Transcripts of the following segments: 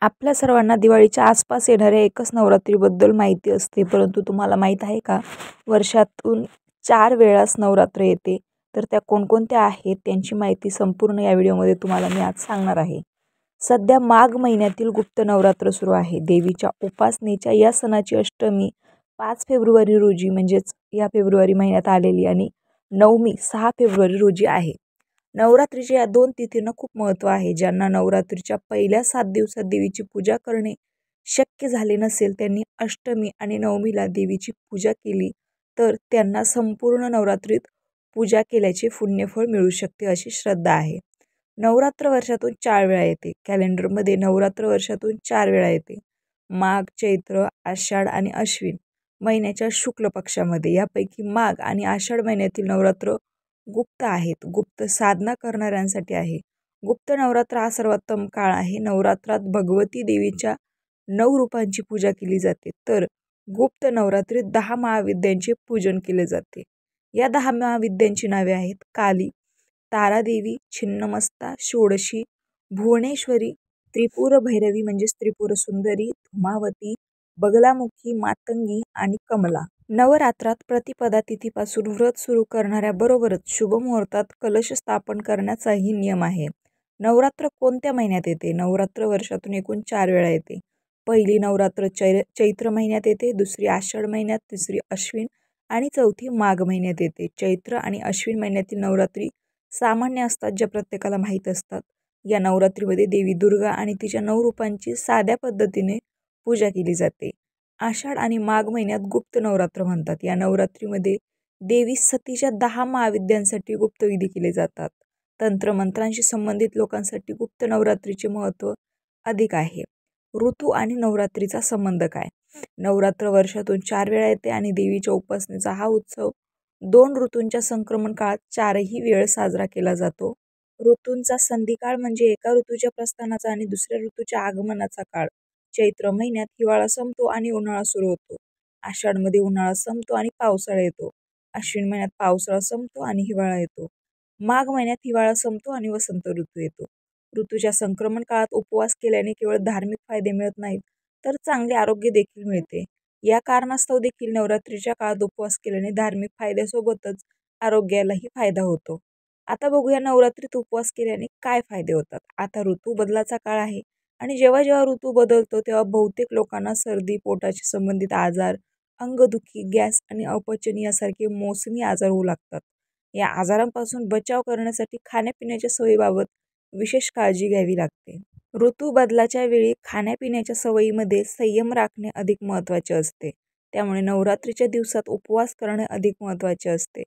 आपल्या सर्वांना दिवाळीच्या आसपास येणाऱ्या एकच नवरात्रीबद्दल माहिती असते, परंतु तुम्हाला माहीत आहे का, वर्षातून 4 वेळास नवरात्र येते. तर त्या कोणकोणत्या आहेत त्यांची माहिती संपूर्ण या व्हिडिओमध्ये तुम्हाला मी आज सांगणार आहे. सध्या माघ महिन्यातील गुप्त नवरात्र सुरू आहे. देवीच्या उपासनेच्या या सणाची अष्टमी 5 फेब्रुवारी रोजी म्हणजेच या फेब्रुवारी महिन्यात आलेली आणि नवमी 6 फेब्रुवारी रोजी आहे. नवरात्रीच्या या 2 तिथींना खूप महत्त्व आहे. ज्यांना नवरात्रीच्या पहिल्या 7 दिवसात देवीची पूजा करणे शक्य झाले नसेल, त्यांनी अष्टमी आणि नवमीला देवीची पूजा केली तर त्यांना संपूर्ण नवरात्रीत पूजा केल्याचे पुण्यफळ मिळू शकते, अशी श्रद्धा आहे. नवरात्र वर्षातून 4 वेळा येते. कॅलेंडरमध्ये नवरात्र वर्षातून 4 वेळा येते. माघ, चैत्र, आषाढ आणि अश्विन महिन्याच्या शुक्ल पक्षामध्ये. यापैकी माघ आणि आषाढ महिन्यातील नवरात्र गुप्त आहेत. गुप्त साधना करणाऱ्यांसाठी आहे. गुप्त नवरात्र हा सर्वोत्तम काळ आहे. नवरात्रात भगवती देवीच्या 9 रूपांची पूजा केली जाते, तर गुप्त नवरात्रीत 10 महाविद्यांचे पूजन केले जाते. या 10 महाविद्यांची नावे आहेत: काली, तारादेवी, छिन्नमस्ता, षोडशी, भुवनेश्वरी, त्रिपुर भैरवी म्हणजेच त्रिपुर सुंदरी, धूमावती, बगलामुखी, मातंगी आणि कमला. नवरात्रात प्रतिपदा तिथीपासून व्रत सुरू करणाऱ्या बरोबरच शुभ मुहूर्तात कलश स्थापन करण्याचाही नियम आहे. नवरात्र कोणत्या महिन्यात येते? नवरात्र वर्षातून एकूण 4 वेळा येते. पहिली नवरात्र चैत्र महिन्यात येते, दुसरी आषाढ महिन्यात, तिसरी अश्विन आणि चौथी माघ महिन्यात येते. चैत्र आणि अश्विन महिन्यातील नवरात्री सामान्य असतात, ज्या प्रत्येकाला माहीत असतात. या नवरात्रीमध्ये देवी दुर्गा आणि तिच्या 9 रूपांची साध्या पद्धतीने पूजा केली जाते. आषाढ आणि माघ महिन्यात गुप्त नवरात्र म्हणतात. या नवरात्रीमध्ये देवी सतीच्या 10 महाविद्यांसाठी गुप्त विधी केले जातात. तंत्रमंत्रांशी संबंधित लोकांसाठी गुप्त नवरात्रीचे महत्त्व अधिक आहे. ऋतू आणि नवरात्रीचा संबंध काय? नवरात्र वर्षातून 4 वेळा येते आणि देवीच्या उपासनेचा हा उत्सव 2 ऋतूंच्या संक्रमण काळात 4ही वेळ साजरा केला जातो. ऋतूंचा संधिकाळ म्हणजे एका ऋतूच्या प्रस्थानाचा आणि दुसऱ्या ऋतूच्या आगमनाचा काळ. चैत्र महिन्यात हिवाळा संपतो आणि उन्हाळा सुरू होतो. आषाढमध्ये उन्हाळा संपतो आणि पावसाळा येतो. अश्विन महिन्यात पावसाळा संपतो आणि हिवाळा येतो. माघ महिन्यात हिवाळा संपतो आणि वसंत ऋतू येतो. ऋतूच्या संक्रमण काळात उपवास केल्याने केवळ धार्मिक फायदे मिळत नाहीत, तर चांगले आरोग्य देखील मिळते. या कारणास्तव देखील नवरात्रीच्या काळात उपवास केल्याने धार्मिक फायद्यासोबतच आरोग्यालाही फायदा होतो. आता बघूया नवरात्रीत उपवास केल्याने काय फायदे होतात. आता ऋतू बदलाचा काळ आहे आणि जेव्हा जेव्हा ऋतू बदलतो तेव्हा बहुतेक लोकांना सर्दी, पोटाशी संबंधित आजार, अंगदुखी, गॅस आणि अपचन यासारखे मोसमी आजार होऊ लागतात. या आजारांपासून बचाव करण्यासाठी खाण्यापिण्याच्या सवयीबाबत विशेष काळजी घ्यावी लागते. ऋतू बदलाच्या वेळी खाण्यापिण्याच्या सवयीमध्ये संयम राखणे अधिक महत्त्वाचे असते. त्यामुळे नवरात्रीच्या दिवसात उपवास करणे अधिक महत्त्वाचे असते.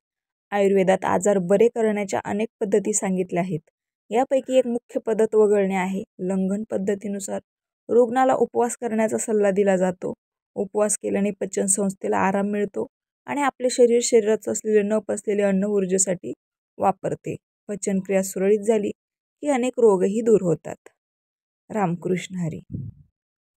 आयुर्वेदात आजार बरे करण्याच्या अनेक पद्धती सांगितल्या आहेत. यापैकी एक मुख्य पद्धत वगळणे आहे. लंघन पद्धतीनुसार रुग्णाला उपवास करण्याचा सल्ला दिला जातो. उपवास केल्याने पचनसंस्थेला आराम मिळतो आणि आपले शरीरात असलेले न पचलेले अन्न ऊर्जेसाठी वापरते. पचनक्रिया सुरळीत झाली की अनेक रोगही दूर होतात. रामकृष्ण हरी.